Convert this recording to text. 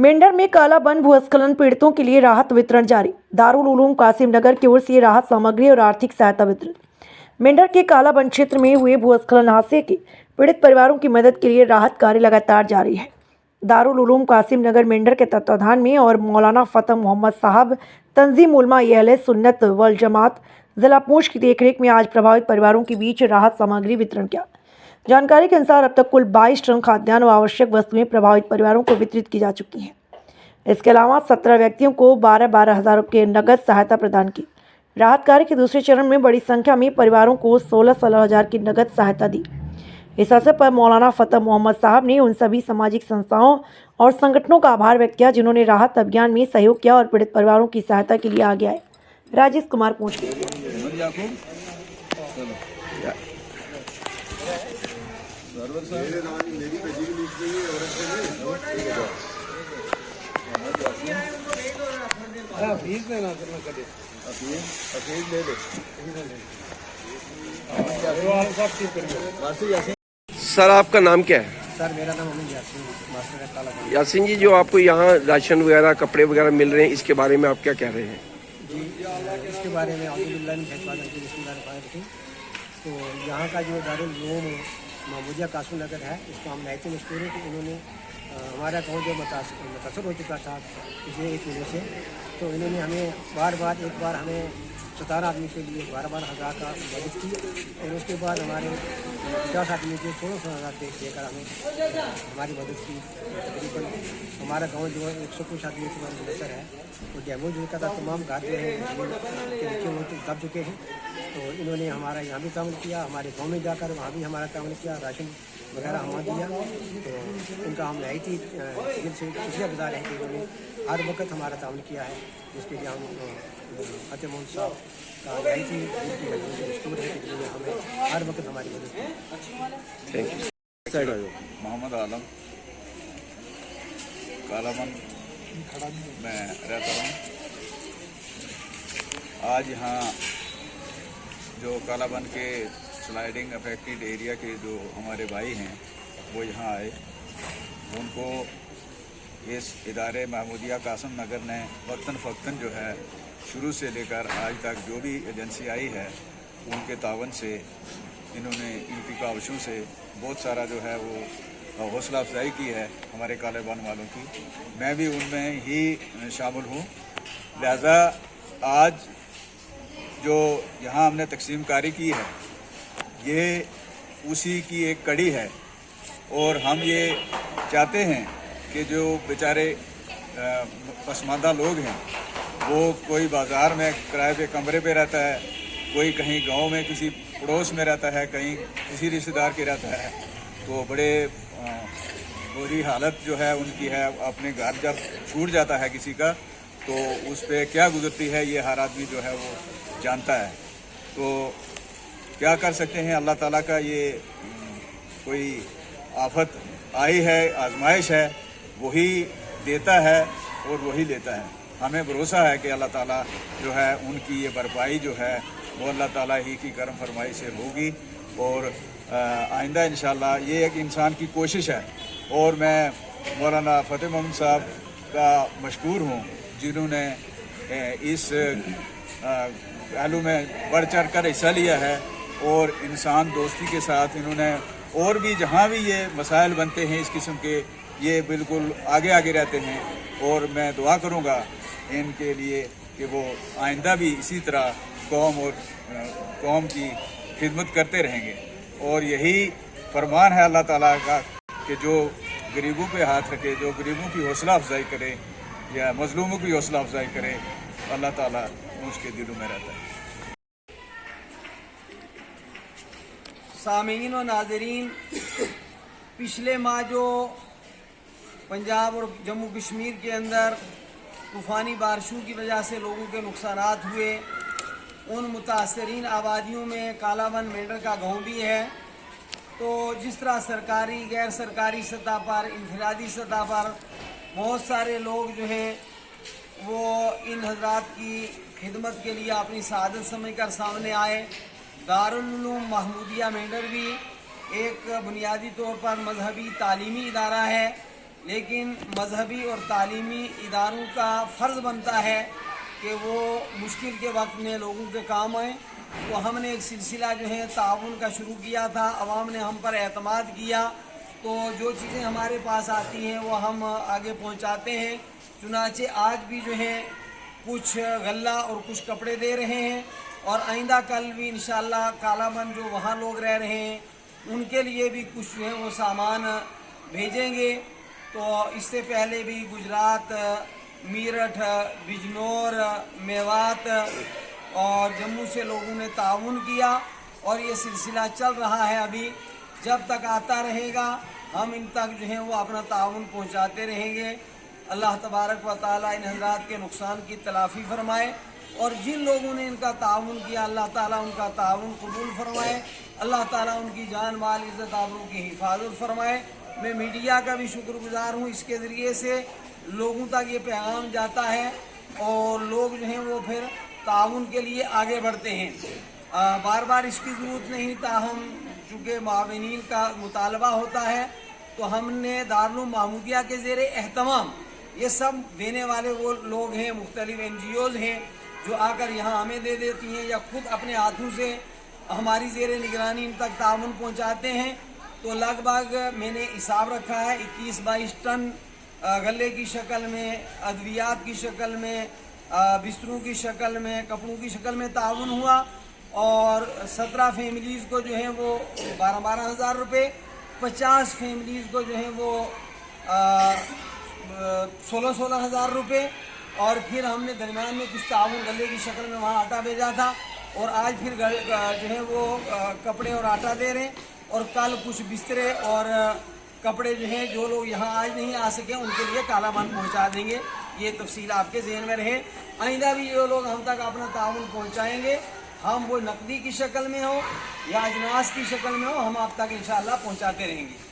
मेंढर में कालाबन भूस्खलन पीड़ितों के लिए राहत वितरण जारी। दारुल उलूम कासिम नगर की ओर से राहत सामग्री और आर्थिक सहायता वितरण। मेंढर के कालाबन क्षेत्र में हुए भूस्खलन हादसे के पीड़ित परिवारों की मदद के लिए राहत कार्य लगातार जारी है। दारुल उलूम कासिम नगर मेंढर के तत्वाधान में और मौलाना फतेह मोहम्मद साहब तंजीम उलमा अहले सुन्नत वल जमात जिला पूंछ की देखरेख में आज प्रभावित परिवारों के बीच राहत सामग्री वितरण किया। जानकारी के अनुसार अब तक कुल 22 टन खाद्यान्न व आवश्यक वस्तुएं प्रभावित परिवारों को वितरित की जा चुकी हैं। इसके अलावा 17 व्यक्तियों को 12-12 हज़ार की नगद सहायता प्रदान की। राहत कार्य के दूसरे चरण में बड़ी संख्या में परिवारों को 16-16 हज़ार की नगद सहायता दी। इस अवसर पर मौलाना फतेह मोहम्मद साहब ने उन सभी सामाजिक संस्थाओं और संगठनों का आभार व्यक्त किया जिन्होंने राहत अभियान में सहयोग किया और पीड़ित परिवारों की सहायता के लिए आगे आए। राजेश कुमार पूंछ। सर आपका नाम क्या है? सर मेरा नाम अमिन यासीन। यासीन जी, जो आपको यहाँ राशन वगैरह कपड़े वगैरह मिल रहे हैं, इसके बारे में आप क्या कह रहे हैं? जी, इसके बारे में तो यहाँ का जो दारुल उलूम महमूदिया कासिम नगर है, इसको हम नैतिक मशहूर है कि उन्होंने हमारा गाँव जो मुतासर हो चुका था पिछले 1 महीने से, तो इन्होंने हमें एक बार हमें 17 आदमी के लिए 12-12 हज़ार का मदद की और उसके बाद हमारे 50 आदमी के 16 हज़ार देकर हमें हमारी मदद की। तकरीबन हमारा गांव जो है 100 कुछ आदमी के बाद मुनसर है, तो डैमेज हो चुका था, तमाम घाट जो है दब चुके हैं। तो इन्होंने हमारा यहाँ भी ताउन किया, हमारे गाँव में जाकर वहाँ भी हमारा ताउन किया, राशन वगैरह हमें दिया। तो उनका हम नई थी दिल से शुक्रिया गुजार है कि उन्होंने हर वक्त हमारा ताउन किया है, जिसके लिए हम फतेह मोहम्मद साहब का नई थी मशहूर है कि जिन्होंने हमें हर वक्त हमारी मदद की। Thank you. मोहम्मद आलम कालाबन में रहता हूँ। आज यहाँ जो कालाबन के स्लाइडिंग अफेक्टेड एरिया के जो हमारे भाई हैं वो यहाँ आए, उनको इस इदारे महमूदिया कासिम नगर ने वक्तन फ़क्तन जो है शुरू से लेकर आज तक जो भी एजेंसी आई है उनके तावन से इन्होंने इनकी काविशों से बहुत सारा जो है वो हौसला अफजाई की है हमारे कालाबन वालों की। मैं भी उनमें ही शामिल हूँ। लिहाजा आज जो यहाँ हमने तकसीम कारी की है ये उसी की एक कड़ी है और हम ये चाहते हैं कि जो बेचारे पसमानदा लोग हैं वो कोई बाज़ार में किराए पे कमरे पे रहता है, कोई कहीं गांव में किसी पड़ोस में रहता है, कहीं किसी रिश्तेदार के रहता है, तो बड़े बुरी हालत जो है उनकी है। अपने घर जब छूट जाता है किसी का तो उस पर क्या गुजरती है ये हर आदमी जो है वो जानता है। तो क्या कर सकते हैं, अल्लाह ताला का ये कोई आफत आई है, आजमाइश है, वही देता है और वही लेता है। हमें भरोसा है कि अल्लाह ताला जो है उनकी ये भरपाई जो है वो अल्लाह ताला ही की करम फरमाई से होगी और आइंदा इंशाल्लाह ये एक इंसान की कोशिश है। और मैं मौलाना फतेह मोहम्मद साहब का मशकूर हूँ जिन्होंने इस पहलू में बढ़ चढ़ कर हिस्सा लिया है और इंसान दोस्ती के साथ इन्होंने और भी जहाँ भी ये मसाइल बनते हैं इस किस्म के, ये बिल्कुल आगे आगे रहते हैं। और मैं दुआ करूँगा इनके लिए कि वो आइंदा भी इसी तरह कौम की खिदमत करते रहेंगे। और यही फरमान है अल्लाह ताला का कि जो गरीबों पे हाथ रखे, जो गरीबों की हौसला अफजाई करे या मजलूमों की हौसला अफजाई करे, अल्लाह ताला उसके दिलों में रहता है। सामीन और नाजरीन, पिछले माह जो पंजाब और जम्मू कश्मीर के अंदर तूफ़ानी बारिशों की वजह से लोगों के नुकसानात हुए, उन मुतासरीन आबादियों में कालाबन मेंढर का गाँव भी है। तो जिस तरह सरकारी गैर सरकारी सतह पर, इनफरादी सतह पर बहुत सारे लोग जो हैं वो इन हजरात की खिदमत के लिए अपनी सआदत समझकर सामने आए। दारुल उलूम महमूदिया मेंढर भी एक बुनियादी तौर पर मजहबी तालीमी इदारा है लेकिन मजहबी और तालीमी इदारों का फ़र्ज़ बनता है कि वो मुश्किल के वक्त में लोगों के काम आए। तो हमने एक सिलसिला जो है ताउन का शुरू किया था, अवाम ने हम पर एतमाद किया, तो जो चीज़ें हमारे पास आती हैं वो हम आगे पहुंचाते हैं। चुनाचे आज भी जो है कुछ गल्ला और कुछ कपड़े दे रहे हैं, और आइंदा कल भी इंशाअल्लाह कालाबन जो वहाँ लोग रह रहे हैं उनके लिए भी कुछ जो है वो सामान भेजेंगे। तो इससे पहले भी गुजरात, मीरठ, बिजनौर, मेवात और जम्मू से लोगों ने ताउन किया, और ये सिलसिला चल रहा है। अभी जब तक आता रहेगा हम इन तक जो है वो अपना ताउन पहुंचाते रहेंगे। अल्लाह तबारक व ताला इन हज़रात के नुकसान की तलाफ़ी फरमाए, और जिन लोगों ने इनका ताउन किया अल्लाह ताला उनका ताउन कबूल फरमाए, अल्लाह ताला उनकी जान माल इज़्ज़त आबरू की हिफाजत फरमाए। मैं मीडिया का भी शुक्रगुजार हूँ, इसके ज़रिए से लोगों तक ये पैगाम जाता है और लोग जो हैं वो फिर ताउन के लिए आगे बढ़ते हैं। बार बार इसकी ज़रूरत नहीं, ताहम चूँकि माविनीन का मुतालबा होता है तो हमने दारुल महमूदिया के ज़ेरे एहतमाम ये सब देने वाले वो लोग हैं, मुख्तलिफ NGOs हैं जो आकर यहाँ हमें दे देती हैं या खुद अपने हाथों से हमारी ज़ेरे निगरानी इन तक ताउन पहुँचाते हैं। तो लगभग मैंने हिसाब रखा है 21-22 टन गले की शक्ल में, अद्वियात की शक्ल में, बिस्तरों की शक्ल में, कपड़ों की शक्ल में ताउन हुआ, और 17 फैमिलीज़ को जो है वो 12-12 हज़ार रुपये, 50 फैमिलीज़ को जो है वो 16-16 हज़ार रुपये, और फिर हमने दरमियान में कुछ ताउन गले की शक्ल में वहाँ आटा भेजा था, और आज फिर जो है वो कपड़े और आटा दे रहे हैं, और कल कुछ बिस्तरे और कपड़े जो हैं जो लोग यहाँ आज नहीं आ सके उनके लिए कालाबन पहुँचा देंगे। ये तफसील आपके जहन में रहे। आइंदा भी ये लोग हम तक अपना ताउन पहुँचाएँगे, हम वो नकदी की शक्ल में हो या अजनास की शक्ल में हो, हम आप तक इंशाअल्लाह पहुँचाते रहेंगे।